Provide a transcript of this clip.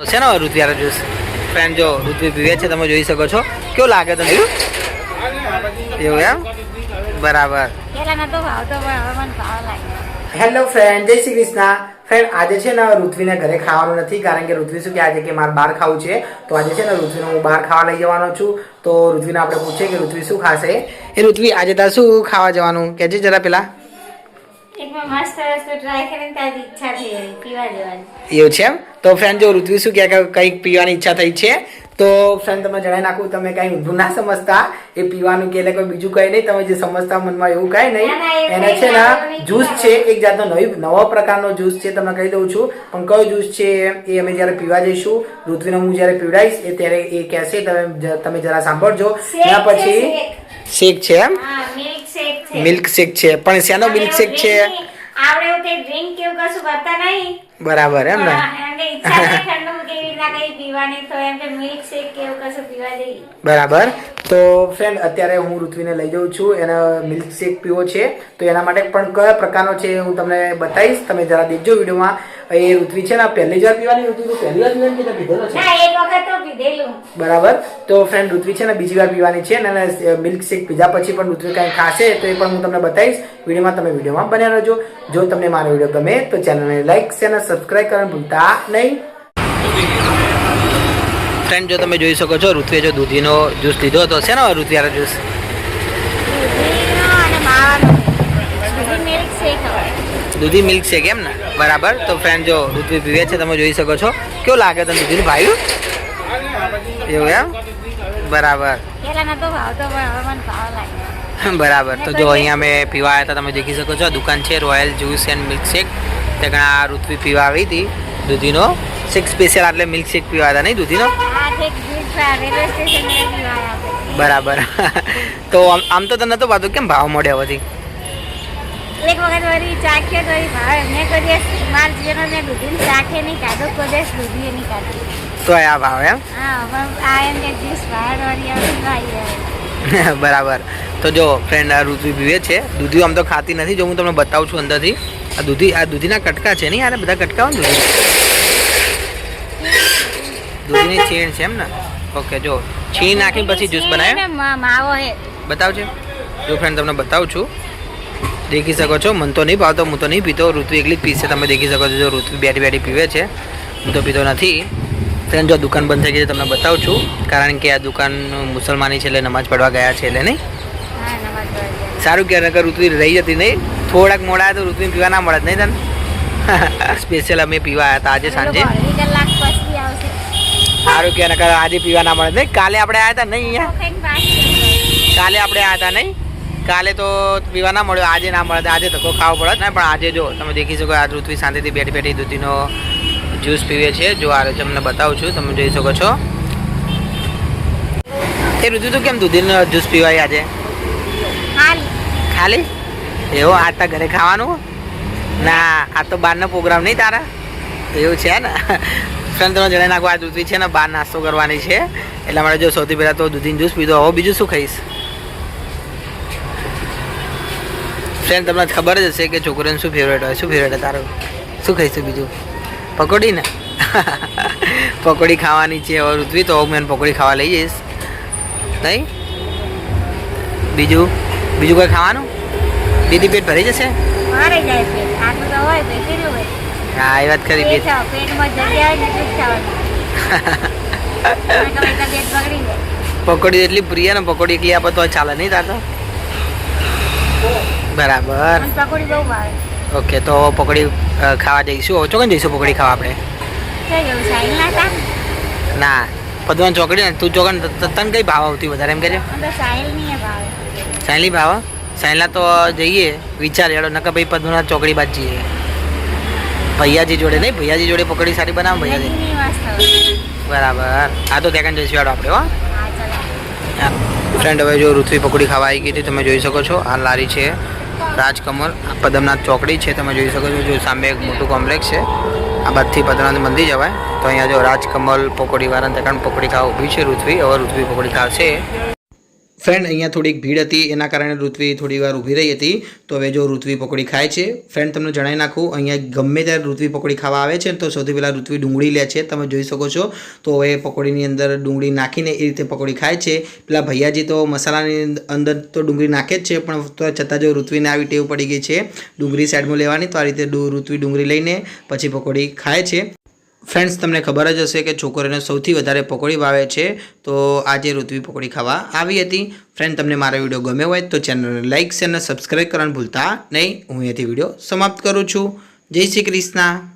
છે ને ઋત્વિવાળો juice friend જો ઋત્વિ પીવે છે તમે જોઈ શકો છો કેવું લાગે તમને એવું એમ બરાબર હેલો ફ્રેન્ડ જય શ્રી કૃષ્ણ ફ્રેન્ડ આજે છે ને ઋત્વિને ઘરે ખાવાનું નથી કારણ કે ઋત્વિ શું કહે આજે કે મારે બહાર ખાવું છે તો આજે છે ને ઋત્વિને હું બહાર ખાવા લઈ જવાનો છું તો ઋત્વિને આપણે પૂછીએ કે ઋત્વિ શું ખાશે એ ઋત્વિ આજે તારે શું ખાવા જવાનું કહેજે જરા પેલા મસ્ત વસ્તુ ટ્રાય કરીને તારી ઈચ્છા થઈ પીવા જવાની એવું છે એમ તો ફ્રેન્ડ જો ઋત્વિ શું કહે કે કંઈક પીવાની ઈચ્છા થઈ છે તો ફ્રેન્ડ તમે જણાવી નાખું તમે કઈ ઊંધું ના સમજતા એ પીવાનું કે એટલે કોઈ બીજું કઈ નહીં તમે જે સમજતા મનમાં એવું કઈ નહીં એને છે ને જ્યુસ છે એક જાતનો નવો પ્રકારનો જ્યુસ છે તમને કહી દઉં છું પણ કયો જ્યુસ છે એ અમે જ્યારે પીવા જઈશું ઋત્વિને હું જ્યારે પીવડાવીશ એ ત્યારે એ કહેશે તમે જરા સાંભળજો એના પછી શેક છે એમ મિલ્ક શેક છે પણ શેનો મિલ્ક શેક છે આવડે એવું કે ડ્રિંક કેવું કશું કરતા નહીં બરાબર એમ ને બરાબર તો ફ્રેન્ડ અત્યારે હું ઋત્વિને લઈ જાઉં છું એને મિલ્ક શેક પીવો છે તો એના માટે પણ કયા પ્રકારનો છે હું તમને બતાવીશ તમે જરા દેખજો વિડીયોમાં એ ઋત્વિ છે ને પહેલી જ વાર પીવાની ઋત્વિ તો પહેલી વાર પીવાની કે પીધેલો છે ના એક વખત તો પીધેલું બરાબર તો ફ્રેન્ડ ઋત્વિ છે ને બીજી વાર પીવાની છે અને મિલ્ક શેક પીધા પછી પણ ઋત્વિ કંઈ ખાશે તો એ પણ હું તમને બતાવીશ વિડીયોમાં તમે વિડીયોમાં બન્યા રહેજો જો તમને મારો વિડીયો ગમે તો ચેનલને લાઈક શેર અને સબસ્ક્રાઇબ કરવાનું ભૂલતા નહીં ફ્રેન્ડ જો તમે જોઈ શકો છો ઋત્વિએ જો દૂધીનો જ્યુસ લીધો હતો છે ને ઋત્વિવાળો જ્યુસ દૂધી મિલ્ક શેક એમ ને બરાબર તો ફ્રેન્ડ જો ઋત્વિ પીવે છે તમે જોઈ શકો છો કેવું લાગે તમને દૂધીનું ભાવ્યું એવું એમ બરાબર બરાબર તો જો અહીંયા અમે પીવા આવ્યા હતા તમે દેખી શકો છો આ દુકાન છે royal juice and milk shake ત્યાં ઋત્વિ પીવા આવી હતી દૂધીનો શેક સ્પેશિયલ એટલે મિલ્ક શેક પીવા હતા નહીં દૂધીનો બરાબર તો આમ તો તને તો પાછું કેમ ભાવ મળ્યો પછી એક વખત વળી ચાખ્યો તો ભાવે મેં કદી માર જીવનમાં મેં દૂધીને ચાખે નહીં કાઢો કદાચ દૂધી નહીં કાઢી તો આ ભાવ એમ હા પણ આ એમ કે જ્યુસ ભાડ વાળી બરાબર તો જો ફ્રેન્ડ આ ઋત્વિ પીવે છે દૂધી આમ તો ખાતી નથી જો હું તમને બતાવું છું અંદરથી આ દૂધીના કટકા છે નહીં આ બધા કટકા હોય ને દૂધીની છીણ છે એમ ને ઓકે જો છીણ નાખીને પછી જ્યુસ બનાવે માવો હે બતાવજો જો ફ્રેન્ડ તમને બતાવું છું દેખી શકો છો મન તો નહીં ભાવતો હું તો નહીં પીતો ઋત્વિ એકલી જ પીશે તમે દેખી શકો છો જો ઋત્વિ બેઠી પીવે છે હું તો પીતો નથી ફ્રેન્ડ જો દુકાન બંધ થઈ ગઈ છે તમને બતાવું છું કારણ કે આ દુકાન મુસલમાની છે એટલે નમાજ પડવા ગયા છે એટલે નહીં સારું કે નકર ઋત્વિ રહી જતી નહીં થોડાક મોડા તો ઋત્વિ પીવા ના મળે નહીં તને સ્પેશિયલ અમે પીવા આવ્યા હતા આજે સાંજે સારું કે નકર આજે પીવા ના મળે નહીં કાલે આપણે આવ્યા હતા નહીં અહીંયા કાલે આપણે આવ્યા હતા નહીં કાલે તો પીવા ના મળ્યો આજે ના મળે આજે ધક્કો ખાવો પડે ને પણ આજે જો તમે દેખી શકો આ ઋત્વિ શાંતિથી બેઠી દૂધીનો જ્યુસ પીવે છે જો આ તમને બતાવું છું તમે જોઈ શકો છો એ ઋતુ તો કેમ દૂધીનો જ્યુસ પીવાય આજે ખાલી એવો આજ તો ઘરે ખાવાનું ના આ તો બહારનો પ્રોગ્રામ નહીં તારા એવું છે ને ફ્રેન્ડ તમે જણાવી નાખો આ દૂધી છે ને બહાર નાસ્તો કરવાની છે એટલા માટે જો સૌથી પહેલાં તો દૂધીનો જ્યુસ પીધો હવે બીજું શું ખાઈશ ફ્રેન્ડ તમને ખબર જ હશે કે છોકરીને શું ફેવરેટ હોય શું ફેવરેટ હોય તારું શું ખાઈશું બીજું પકોડી ને પકોડી ખાવાની છે હવે ઋત્વિ તો મેં પકોડી ખાવા લઈ જઈશ નહીં બીજું કોઈ ખાવાનું દીદી પેટ ભરી જશે હા એ વાત ખરી પકોડી એટલી પ્રિય ને પકોડી એકલી આપે તો ચાલે નહીં તાર તો બરાબર ઓકે તો પકોડી ખાવા જઈશું હવે ચોકન જઈશું પકોડી ખાવા આપણે ના પદવાન ચોકડી ને તું ચોકન તને કઈ ભાવ આવતી વધારે એમ કે સાયલી ભાવ સાયલા તો જઈએ વિચાર હેડો નકર ભાઈ પદમનાથ ચોકડી બાદ જઈએ ભૈયાજી જોડે નહીં ભૈયાજી જોડે પકોડી સારી બનાવો ભૈયાજી બરાબર હા તો ત્યાં જઈશું હેડો આપણે હો ફ્રેન્ડ હવે જો ઋત્વિ પકોડી ખાવા આવી ગઈ હતી તમે જોઈ શકો છો આ લારી છે રાજકમલ પદમનાથ ચોકડી છે તમે જોઈ શકો છો જો સામે એક મોટું કોમ્પ્લેક્સ છે આ બાદથી પદમનાથ મંદિર જવાય તો અહીંયા જો રાજકમલ પકોડી વાળા ત્યાં પકોડી ખાવા ઊભી છે ઋત્વિ હવે ઋત્વિ પકોડી ખાશે ફ્રેન્ડ અહીંયા થોડીક ભીડ હતી એના કારણે ઋત્વી થોડી વાર ઊભી રહી હતી. તો હવે જો ઋત્વી પકોડી ખાય છે. ફ્રેન્ડ તમને જણાવી નાખું, અહીંયા ગમે ત્યારે ઋત્વી પકોડી ખાવા આવે છે તો સૌથી પહેલાં ઋત્વી ડુંગળી લે છે, તમે જોઈ શકો છો. તો હવે પકોડીની અંદર ડુંગળી નાખીને એ રીતે પકોડી ખાય છે. પેલા ભૈયાજી તો મસાલાની અંદર તો ડુંગળી નાખે જ છે, પણ તો છતાં જો ઋત્વીને આવી ટેવ પડી ગઈ છે ડુંગળી સાઈડમાં લેવાની, તો આ રીતે ઋત્વી ડુંગળી લઈને પછી પકોડી ખાય છે. ફ્રેન્ડ્સ, તમને ખબર જ હશે કે છોકરીઓને સૌથી વધારે પકોડી ભાવે છે. તો આજે ઋત્વી પકોડી ખાવા આવી હતી. ફ્રેન્ડ, તમને મારો વિડીયો ગમ્યો હોય તો ચેનલને લાઇક શેર અને સબસ્ક્રાઈબ કરવાનું ભૂલતા નહીં. હું અહીંયાથી વિડીયો સમાપ્ત કરું છું. જય શ્રી કૃષ્ણ.